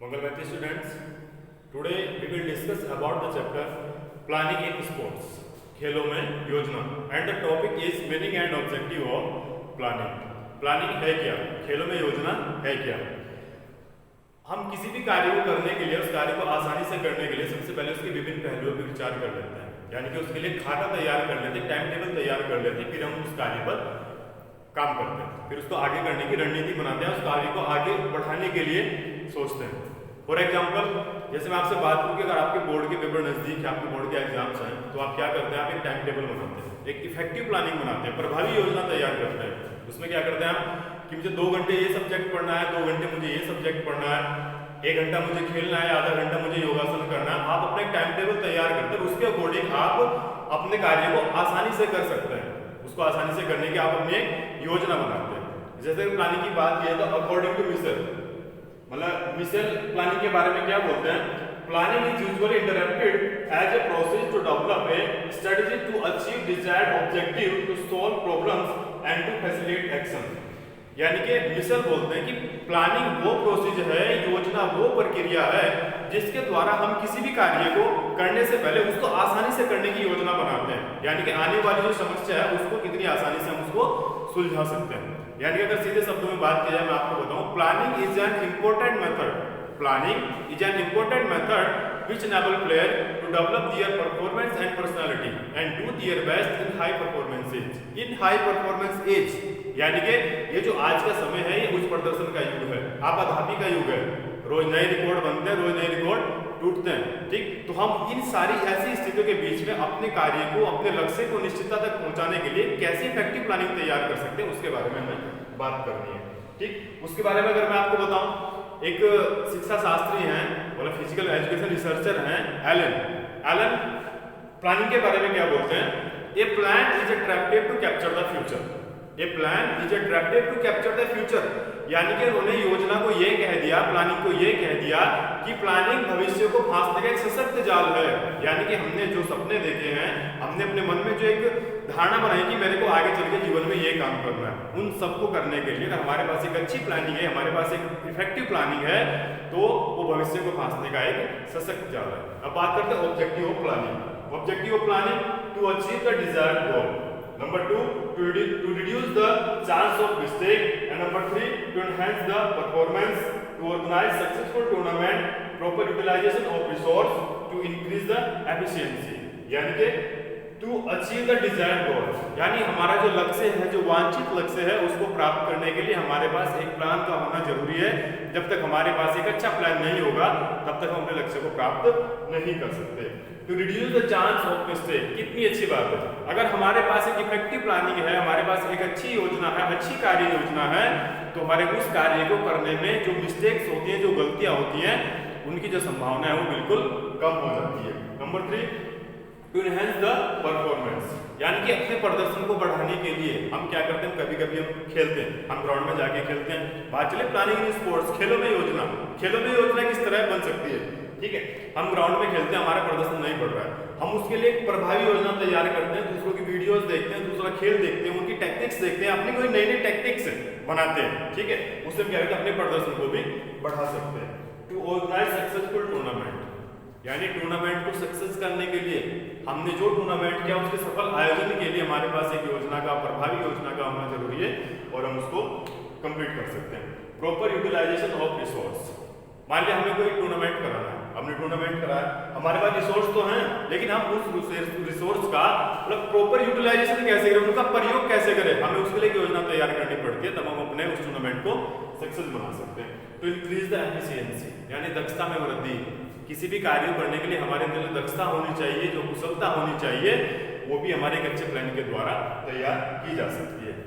Mangalmati students, today we will discuss about the chapter planning in sports, खेलों में योजना, and the topic is meaning and objective of planning. Planning है क्या, खेलों में योजना है क्या। हम किसी भी कार्य को करने के लिए, उस कार्य को आसानी से करने के लिए सबसे पहले उसके विभिन्न पहलुओं पर विचार कर लेते हैं, यानी कि उसके लिए खाका तैयार कर लेते हैं, टाइम टेबल तैयार कर लेते हैं, फिर हम उस कार्य पर काम करते हैं, फिर उसको आगे करने की रणनीति बनाते हैं, उस कार्य को आगे बढ़ाने के लिए सोचते हैं। फॉर एग्जाम्पल, जैसे मैं आपसे बात करूं कि अगर आपके बोर्ड के पेपर नजदीक है, आपके बोर्ड के एग्जाम्स हैं, तो आप क्या करते हैं, आप एक टाइम टेबल बनाते हैं, एक इफेक्टिव प्लानिंग बनाते हैं, प्रभावी योजना तैयार करते हैं। उसमें क्या करते हैं आप कि मुझे 2 घंटे ये सब्जेक्ट पढ़ना है, 2 घंटे मुझे ये सब्जेक्ट पढ़ना है, 1 घंटा मुझे खेलना है, आधा घंटा मुझे योगासन करना है। आप अपना एक टाइम टेबल तैयार करते हैं, उसके अकॉर्डिंग आप अपने कार्य को आसानी से कर सकते हैं। उसको आसानी से करने की आप अपनी एक योजना बनाते हैं। जैसे प्लानिंग की बात की तो अकॉर्डिंग टू मिशेल, मतलब मिशेल प्लानिंग के बारे में क्या बोलते हैं, planning is usually interrupted as a process to develop a strategy to achieve desired objective, to solve problems and to facilitate action. यानी कि मिशेल बोलते हैं कि प्लानिंग वो प्रोसेस है, योजना वो प्रक्रिया है जिसके द्वारा हम किसी भी कार्य को करने से पहले उसको आसानी से करने की योजना बनाते हैं, यानी कि आने वाली जो समस्या है उसको कितनी आसानी से हम उसको सुलझा सकते हैं। यानी कि अगर सीधे शब्दों में बात की जाए, मैं आपको बताऊं, planning is an important method, planning is an important method which enable player to develop their performance and personality and do their best in high performance age. In high performance age यानी कि ये जो आज का समय है ये उच्च प्रदर्शन का युग है, आपाधापी का युग है, रोज नए रिकॉर्ड बनते हैं, रोज नए रिकॉर्ड टूटते हैं, ठीक। तो हम इन सारी ऐसी स्थितियों के बीच में अपने कार्य को, अपने लक्ष्य को निश्चितता तक पहुंचाने के लिए कैसे इफेक्टिव प्लानिंग तैयार कर सकते हैं उसके बारे में हमें बात करनी है, ठीक। उसके बारे में अगर मैं आपको बताऊं, एक शिक्षा शास्त्री हैं, मतलब फिजिकल एजुकेशन रिसर्चर हैं एलन प्लानिंग के बारे में क्या बोलते हैं, a plan is attractive to capture the future, a plan is attractive to capture the future. यानी कि उन्होंने योजना को ये कह दिया, प्लानिंग को ये कह दिया कि प्लानिंग भविष्य को फांसने का एक सशक्त जाल है। यानी कि हमने जो सपने देखे हैं, हमने अपने मन में जो एक धारणा बनाई कि मेरे को आगे चल के जीवन में ये काम करना है, उन सबको करने के लिए हमारे पास एक अच्छी प्लानिंग है, हमारे पास एक इफेक्टिव प्लानिंग है, तो वो भविष्य को फांसने का एक सशक्त जाल है। अब बात करते हैं objective of planning. Objective of planning to achieve the desired goal, Number 2, to reduce the chance of mistake, and number 3, to enhance the performance, to organize successful tournament, proper utilization of resource, to increase the efficiency. यानी कि to achieve the desired goal, यानी हमारा जो लक्ष्य है, जो वांछित लक्ष्य है, उसको प्राप्त करने के लिए हमारे पास एक प्लान का होना जरूरी है। जब तक हमारे पास एक अच्छा प्लान नहीं होगा तब तक हम अपने लक्ष्य को प्राप्त नहीं कर सकते। To reduce the chance of mistake, कितनी अच्छी बात है। अगर हमारे पास एक इफेक्टिव प्लानिंग है, हमारे पास एक अच्छी योजना है, अच्छी कार्य योजना है, तो हमारे उस कार्य को करने में जो मिस्टेक्स होती हैं, जो गलतियां होती हैं, उनकी जो संभावना है वो बिल्कुल कम हो जाती है। Number 3, to enhance the performance, यानी कि अपने प्रदर्शन को बढ़ाने के लिए हम क्या करते हैं, कभी कभी हम खेलते हैं, हम ग्राउंड में जाके खेलते हैं। बात चले प्लानिंग इन स्पोर्ट्स, खेलों में योजना, खेलों में योजना किस तरह बन सकती है, ठीक है। हम ग्राउंड में खेलते हैं, हमारा प्रदर्शन नहीं बढ़ रहा है, हम उसके लिए एक प्रभावी योजना तैयार करते हैं, दूसरों की वीडियोस देखते हैं, दूसरा खेल देखते हैं, उनकी टेक्निक्स देखते हैं, अपनी कोई नई नई टेक्निक्स बनाते हैं, ठीक है। उससे क्या है, अपने प्रदर्शन को भी बढ़ा सकते हैं। टू ऑर्गेनाइज सक्सेसफुल टूर्नामेंट, यानी टूर्नामेंट को सक्सेस करने के लिए हमने जो टूर्नामेंट किया उसके सफल आयोजन के लिए हमारे पास एक योजना का, प्रभावी योजना का होना जरूरी है और हम उसको कंप्लीट कर सकते हैं। प्रॉपर यूटिलाइजेशन ऑफ रिसोर्स, मान लिया हमें कोई टूर्नामेंट कराना है, हमने टूर्नामेंट कराया, हमारे पास रिसोर्स तो हैं, लेकिन हम उस रिसोर्स का मतलब प्रॉपर यूटिलाइजेशन कैसे करें, उनका प्रयोग कैसे करें, हमें उसके लिए योजना तैयार करनी पड़ती है, तब हम अपने उस टूर्नामेंट को सक्सेस बना सकते हैं। टू इंक्रीज द एफिशिएंसी, यानी दक्षता में वृद्धि, किसी भी कार्य को करने के लिए हमारे अंदर जो दक्षता होनी चाहिए, जो कुशलता होनी चाहिए, वो भी हमारे एक अच्छे प्लान के द्वारा तैयार की जा सकती है।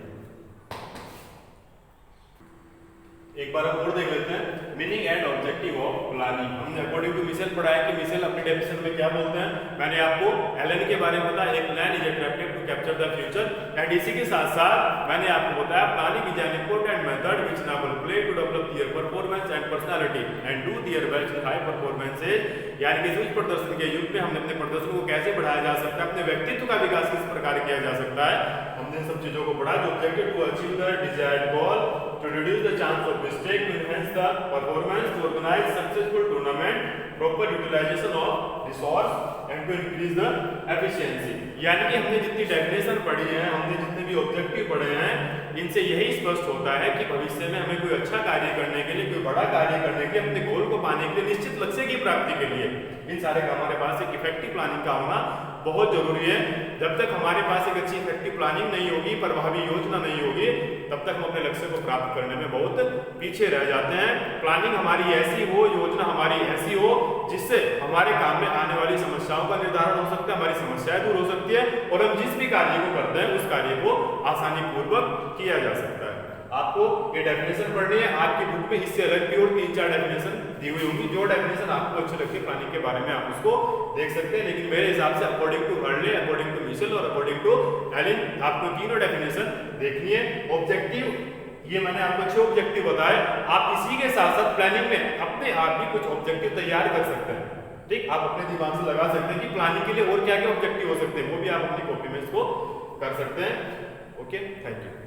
एक बार हम और देख लेते हैं, meaning and objective of planning. हमने अकॉर्डिंग टू मिशेल पढ़ा है कि मिशेल अपने डेफिनेशन में क्या बोलते हैं, मैंने आपको एलन के बारे में बताया, एक plan is attractive to capture the future, and इसी के साथ साथ मैंने आपको बताया planning is an important method which enable play to develop their performance and personality and do their best in high performance as. यानी कि उच्च प्रदर्शन के युग में हमने अपने प्रदर्शन को कैसे बढ़ाया जा सकता है, अपने व्यक्तित्व का विकास किस प्रकार किया जा सकता है, हमने इन सब चीजों को पढ़ा। जो objective to achieve the desired goal, to reduce the chance of mistake, to enhance the performance, to organize organize successful tournament, proper utilization of resource and to increase the efficiency. यानी कि हमने जितनी डेफिनेशन पढ़ी है, हमने जितने भी objective पढ़े हैं, इनसे यही स्पष्ट होता है कि भविष्य में हमें कोई अच्छा कार्य करने के लिए, कोई बड़ा कार्य करने के लिए, अपने गोल को पाने के लिए, निश्चित लक्ष्य की प्राप्ति के लिए इन सारे का हमारे पास एक इफेक्टिव प्लानिंग का होना बहुत जरूरी है। जब तक हमारे पास एक अच्छी इफेक्टिव प्लानिंग नहीं होगी, प्रभावी योजना नहीं होगी, तब तक हम अपने लक्ष्य को प्राप्त करने में बहुत पीछे रह जाते हैं। प्लानिंग हमारी ऐसी हो, योजना हमारी ऐसी हो जिससे हमारे काम में आने वाली समस्याओं का निर्धारण हो सकता है, हमारी समस्याएं दूर हो सकती है और हम जिस भी कार्य को करते हैं उस कार्य को आसानी पूर्वक किया जा सकता है। आपको ये डेफिनेशन पढ़नी है, आपकी बुक में इससे अलग भी और 3-4 डेफिनेशन दी हुई होंगी। जो डेफिनेशन आपको अच्छी लगती है प्लानिंग के बारे में आप उसको देख सकते हैं, लेकिन मेरे हिसाब से according to Hurley, according to Mitchell और अकॉर्डिंग टू एलिन आपको तीनों डेफिनेशन देखनी है। ऑब्जेक्टिव, ये मैंने आपको 6 ऑब्जेक्टिव बताए। आप इसी के साथ साथ प्लानिंग में अपने आप भी कुछ ऑब्जेक्टिव तैयार कर सकते हैं। ठीक, आप अपने दिमाग से लगा सकते हैं कि प्लानिंग के लिए और क्या क्या ऑब्जेक्टिव हो सकते हैं, वो भी आप अपनी कॉपी में इसको कर सकते हैं। Okay, thank you.